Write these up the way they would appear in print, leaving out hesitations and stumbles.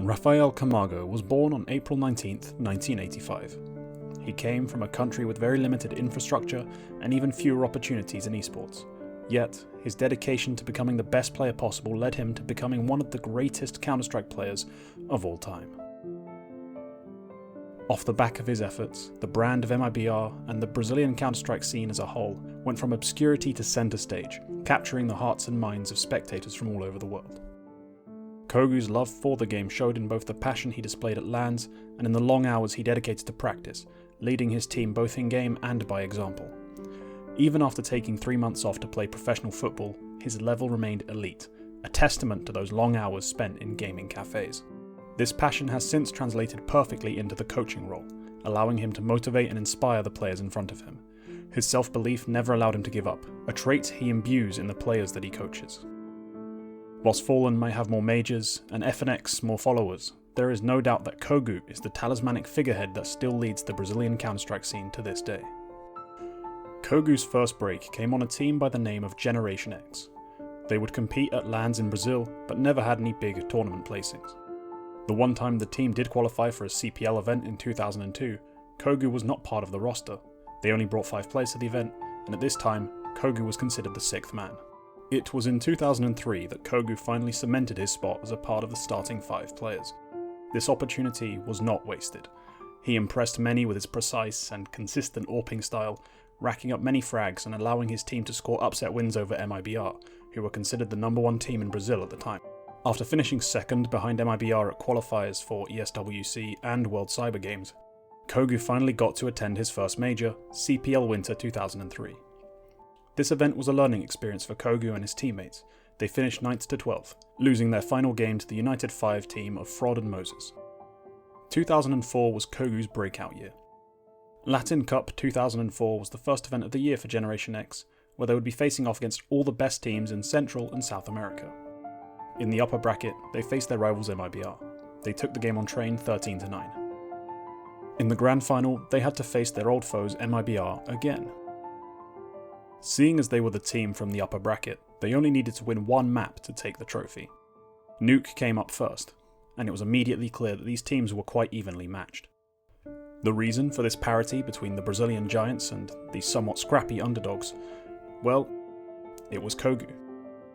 Raphael Camargo was born on April 19, 1985. He came from a country with very limited infrastructure and even fewer opportunities in esports. Yet, his dedication to becoming the best player possible led him to becoming one of the greatest Counter-Strike players of all time. Off the back of his efforts, the brand of mibr and the Brazilian Counter-Strike scene as a whole went from obscurity to centre stage, capturing the hearts and minds of spectators from all over the world. Cogu's love for the game showed in both the passion he displayed at LANs and in the long hours he dedicated to practice, leading his team both in-game and by example. Even after taking 3 months off to play professional football, his level remained elite, a testament to those long hours spent in gaming cafes. This passion has since translated perfectly into the coaching role, allowing him to motivate and inspire the players in front of him. His self-belief never allowed him to give up, a trait he imbues in the players that he coaches. Whilst Fallen may have more majors and FNX more followers, there is no doubt that Cogu is the talismanic figurehead that still leads the Brazilian Counter-Strike scene to this day. Cogu's first break came on a team by the name of Generation X. They would compete at LANs in Brazil, but never had any big tournament placings. The one time the team did qualify for a CPL event in 2002, Cogu was not part of the roster. They only brought 5 players to the event, and at this time, Cogu was considered the 6th man. It was in 2003 that Cogu finally cemented his spot as a part of the starting 5 players. This opportunity was not wasted. He impressed many with his precise and consistent AWPing style, racking up many frags and allowing his team to score upset wins over mibr, who were considered the #1 team in Brazil at the time. After finishing second behind mibr at qualifiers for ESWC and World Cyber Games, Cogu finally got to attend his first major, CPL Winter 2003. This event was a learning experience for Cogu and his teammates. They finished 9th to 12th, losing their final game to the United 5 team of Fraud and Moses. 2004 was Cogu's breakout year. Latin Cup 2004 was the first event of the year for Generation X, where they would be facing off against all the best teams in Central and South America. In the upper bracket, they faced their rivals mibr. They took the game on train 13-9. In the grand final, they had to face their old foes mibr again. Seeing as they were the team from the upper bracket, they only needed to win one map to take the trophy. Nuke came up first, and it was immediately clear that these teams were quite evenly matched. The reason for this parity between the Brazilian giants and the somewhat scrappy underdogs? Well, it was Cogu.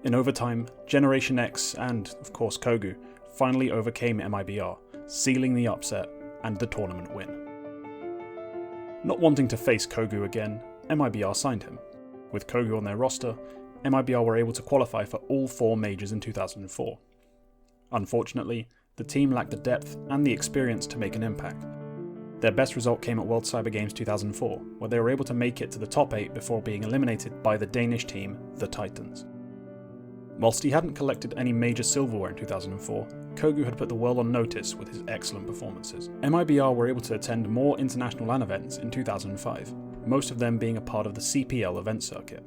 In overtime, Generation X and, of course, Cogu finally overcame mibr, sealing the upset and the tournament win. Not wanting to face Cogu again, mibr signed him. With Cogu on their roster, mibr were able to qualify for all 4 majors in 2004. Unfortunately, the team lacked the depth and the experience to make an impact. Their best result came at World Cyber Games 2004, where they were able to make it to the top 8 before being eliminated by the Danish team, the Titans. Whilst he hadn't collected any major silverware in 2004, Cogu had put the world on notice with his excellent performances. mibr were able to attend more international LAN events in 2005, most of them being a part of the CPL event circuit.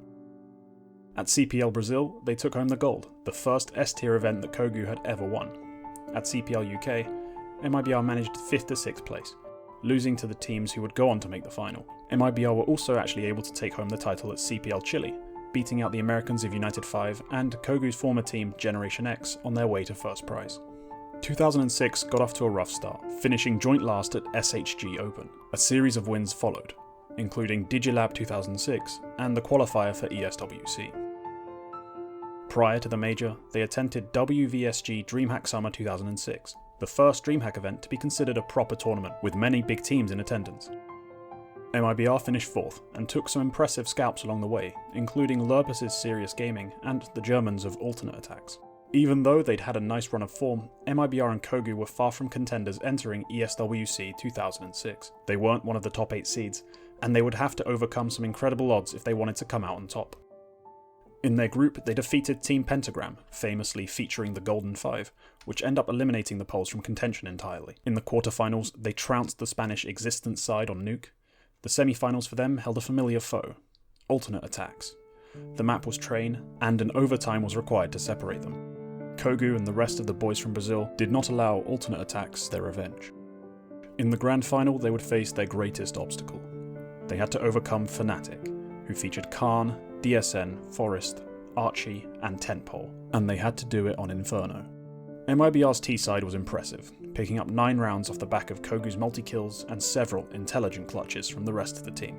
At CPL Brazil, they took home the gold, the first S-tier event that Cogu had ever won. At CPL UK, mibr managed 5th to 6th place, losing to the teams who would go on to make the final. mibr were also actually able to take home the title at CPL Chile, beating out the Americans of United 5 and Cogu's former team Generation X on their way to first prize. 2006 got off to a rough start, finishing joint last at SHG Open. A series of wins followed, including Digilab 2006 and the qualifier for ESWC. Prior to the major, they attended WVSG DreamHack Summer 2006, the first DreamHack event to be considered a proper tournament, with many big teams in attendance. mibr finished 4th and took some impressive scalps along the way, including Lurpus's Serious Gaming and the Germans of Alternate Attacks. Even though they'd had a nice run of form, mibr and Cogu were far from contenders entering ESWC 2006. They weren't one of the top 8 seeds, and they would have to overcome some incredible odds if they wanted to come out on top. In their group, they defeated Team Pentagram, famously featuring the Golden Five, which end up eliminating the Poles from contention entirely. In the quarterfinals, they trounced the Spanish Existence side on Nuke. The semi-finals for them held a familiar foe, Alternate Attacks. The map was Train, and an overtime was required to separate them. Cogu and the rest of the boys from Brazil did not allow Alternate Attacks their revenge. In the grand final, they would face their greatest obstacle. They had to overcome Fnatic, who featured Khan, DSN, Forest, Archie, and Tentpole, and they had to do it on Inferno. MIBR's T-side was impressive, picking up 9 rounds off the back of Kogu's multi-kills and several intelligent clutches from the rest of the team.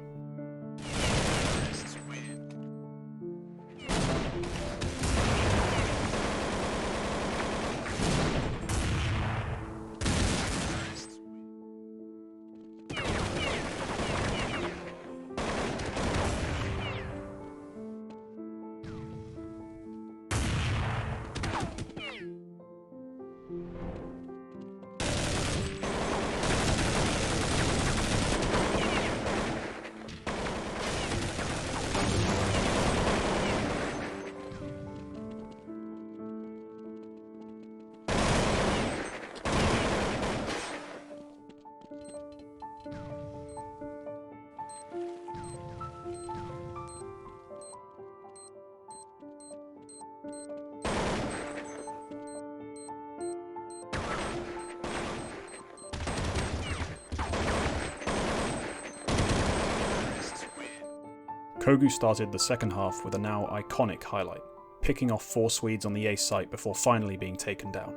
Cogu started the second half with a now iconic highlight, picking off 4 Swedes on the ace site before finally being taken down.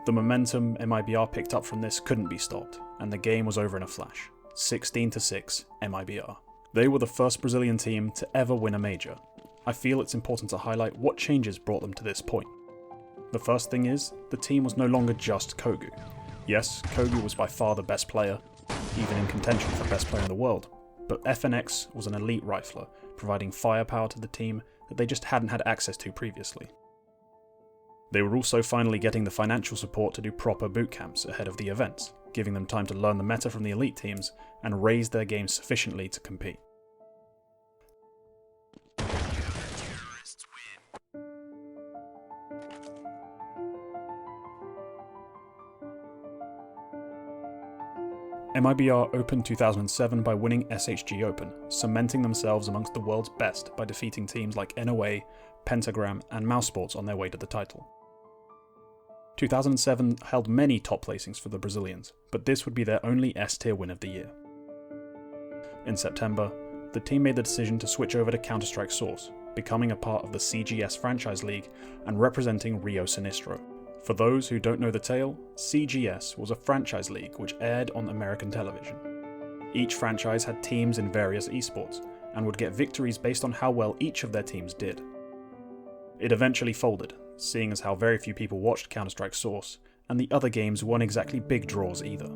The momentum MIBR picked up from this couldn't be stopped, and the game was over in a flash. 16-6 MIBR. They were the first Brazilian team to ever win a major. I feel it's important to highlight what changes brought them to this point. The first thing is, the team was no longer just Cogu. Yes, Cogu was by far the best player, even in contention for best player in the world, but FNX was an elite rifler, providing firepower to the team that they just hadn't had access to previously. They were also finally getting the financial support to do proper boot camps ahead of the events, giving them time to learn the meta from the elite teams and raise their game sufficiently to compete. MIBR opened 2007 by winning SHG Open, cementing themselves amongst the world's best by defeating teams like NOA, Pentagram and Mousesports on their way to the title. 2007 held many top placings for the Brazilians, but this would be their only S-tier win of the year. In September, the team made the decision to switch over to Counter-Strike Source, becoming a part of the CGS franchise league and representing Rio Sinistro. For those who don't know the tale, CGS was a franchise league which aired on American television. Each franchise had teams in various esports, and would get victories based on how well each of their teams did. It eventually folded, seeing as how very few people watched Counter-Strike Source, and the other games weren't exactly big draws either.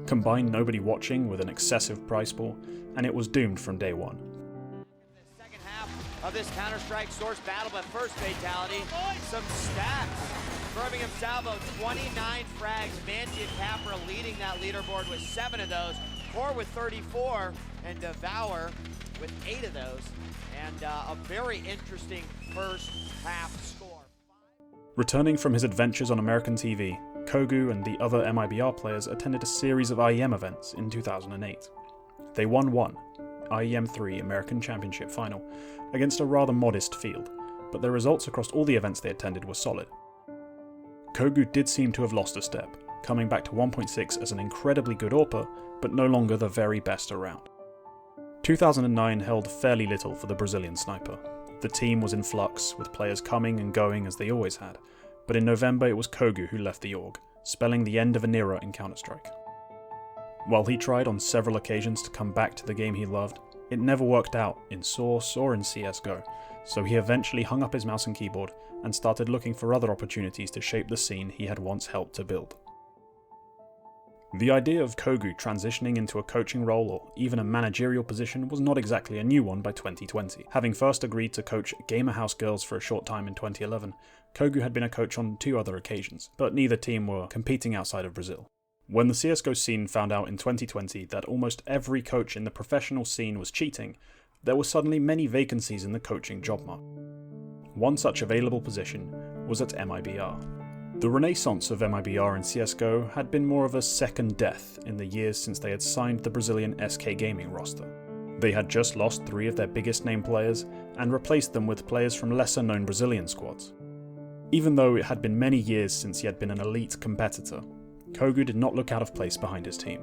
Combine nobody watching with an excessive prize pool, and it was doomed from day one. The second half of this Counter-Strike Source battle, but first fatality, some stats. Birmingham Salvo, 29 frags, Manti and Capra leading that leaderboard with 7 of those, Core with 34, and Devour with 8 of those, and a very interesting first half score. Returning from his adventures on American TV, Cogu and the other MIBR players attended a series of IEM events in 2008. They won one, IEM 3 American Championship Final, against a rather modest field, but their results across all the events they attended were solid. Cogu did seem to have lost a step, coming back to 1.6 as an incredibly good AWPer, but no longer the very best around. 2009 held fairly little for the Brazilian sniper. The team was in flux, with players coming and going as they always had, but in November it was Cogu who left the org, spelling the end of an era in Counter-Strike. While he tried on several occasions to come back to the game he loved, it never worked out in Source or in CSGO, so he eventually hung up his mouse and keyboard and started looking for other opportunities to shape the scene he had once helped to build. The idea of Cogu transitioning into a coaching role or even a managerial position was not exactly a new one by 2020. Having first agreed to coach Gamer House Girls for a short time in 2011, Cogu had been a coach on 2 other occasions, but neither team were competing outside of Brazil. When the CSGO scene found out in 2020 that almost every coach in the professional scene was cheating, there were suddenly many vacancies in the coaching job market. One such available position was at MIBR. The renaissance of MIBR in CSGO had been more of a second death in the years since they had signed the Brazilian SK Gaming roster. They had just lost 3 of their biggest name players and replaced them with players from lesser known Brazilian squads. Even though it had been many years since he had been an elite competitor, Cogu did not look out of place behind his team.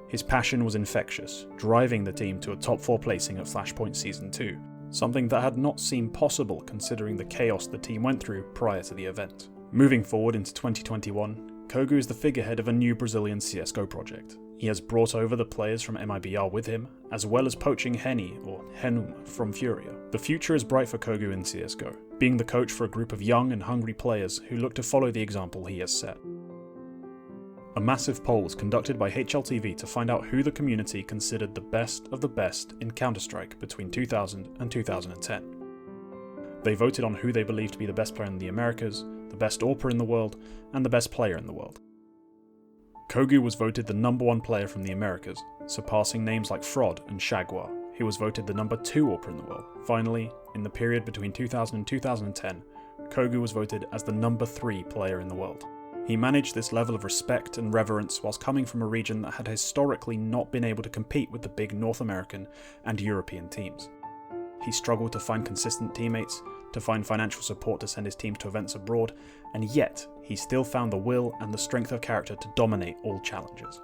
His passion was infectious, driving the team to a top 4 placing at Flashpoint Season 2, something that had not seemed possible considering the chaos the team went through prior to the event. Moving forward into 2021, Cogu is the figurehead of a new Brazilian CSGO project. He has brought over the players from mibr with him, as well as poaching Henny, or Henum, from Furia. The future is bright for Cogu in CSGO, being the coach for a group of young and hungry players who look to follow the example he has set. A massive poll was conducted by HLTV to find out who the community considered the best of the best in Counter-Strike between 2000 and 2010. They voted on who they believed to be the best player in the Americas, the best AWPer in the world, and the best player in the world. Cogu was voted the #1 player from the Americas, surpassing names like Fraud and Shagwar, who was voted the #2 AWPer in the world. Finally, in the period between 2000 and 2010, Cogu was voted as the #3 player in the world. He managed this level of respect and reverence whilst coming from a region that had historically not been able to compete with the big North American and European teams. He struggled to find consistent teammates, to find financial support to send his teams to events abroad, and yet he still found the will and the strength of character to dominate all challenges.